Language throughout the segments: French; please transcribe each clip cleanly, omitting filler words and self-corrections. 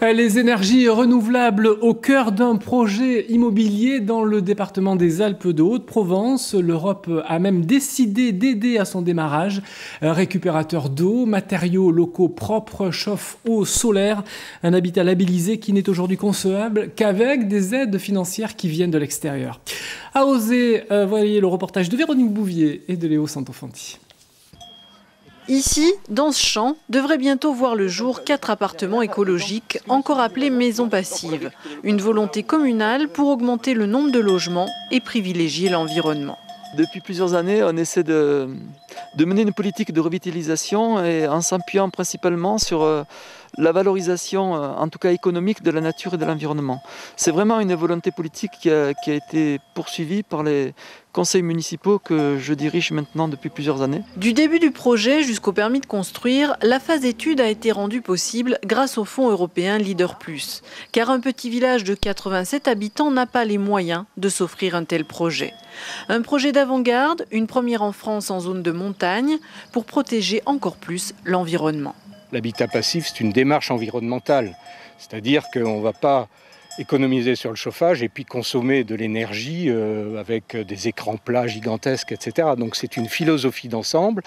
Les énergies renouvelables au cœur d'un projet immobilier dans le département des Alpes de Haute-Provence. L'Europe a même décidé d'aider à son démarrage. Récupérateur d'eau, matériaux locaux propres, chauffe-eau solaire. Un habitat labellisé qui n'est aujourd'hui concevable qu'avec des aides financières qui viennent de l'extérieur. À Auzé, voyez le reportage de Véronique Bouvier et de Léo Santofanti. Ici, dans ce champ, devraient bientôt voir le jour 4 appartements écologiques, encore appelés maisons passives. Une volonté communale pour augmenter le nombre de logements et privilégier l'environnement. Depuis plusieurs années, on essaie de mener une politique de revitalisation et en s'appuyant principalement sur la valorisation, en tout cas économique, de la nature et de l'environnement. C'est vraiment une volonté politique qui a été poursuivie par les conseils municipaux que je dirige maintenant depuis plusieurs années. Du début du projet jusqu'au permis de construire, la phase étude a été rendue possible grâce au fonds européen Leader+. Car un petit village de 87 habitants n'a pas les moyens de s'offrir un tel projet. Un projet d'avant-garde, une première en France en zone de montagne, pour protéger encore plus l'environnement. L'habitat passif, c'est une démarche environnementale. C'est-à-dire qu'on ne va pas économiser sur le chauffage et puis consommer de l'énergie avec des écrans plats gigantesques, etc. Donc c'est une philosophie d'ensemble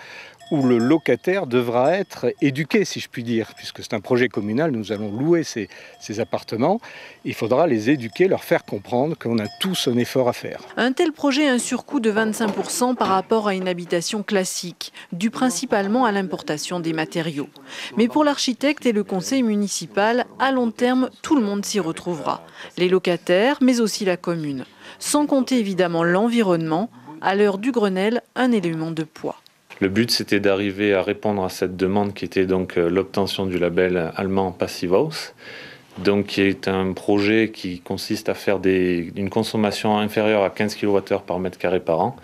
où le locataire devra être éduqué, si je puis dire, puisque c'est un projet communal, nous allons louer ces appartements. Il faudra les éduquer, leur faire comprendre qu'on a tous un effort à faire. Un tel projet a un surcoût de 25% par rapport à une habitation classique, dû principalement à l'importation des matériaux. Mais pour l'architecte et le conseil municipal, à long terme, tout le monde s'y retrouvera. Les locataires, mais aussi la commune. Sans compter évidemment l'environnement, à l'heure du Grenelle, un élément de poids. Le but, c'était d'arriver à répondre à cette demande qui était donc l'obtention du label allemand Passive House, donc qui est un projet qui consiste à faire une consommation inférieure à 15 kWh par mètre carré par an,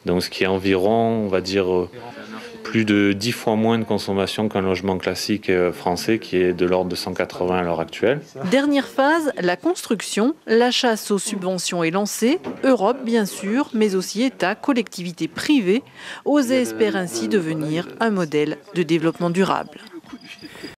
donc ce qui est environ, on va dire, plus de 10 fois moins de consommation qu'un logement classique français qui est de l'ordre de 180 à l'heure actuelle. Dernière phase, la construction. La chasse aux subventions est lancée. Europe, bien sûr, mais aussi État, collectivités privées. Auzé espère ainsi devenir un modèle de développement durable.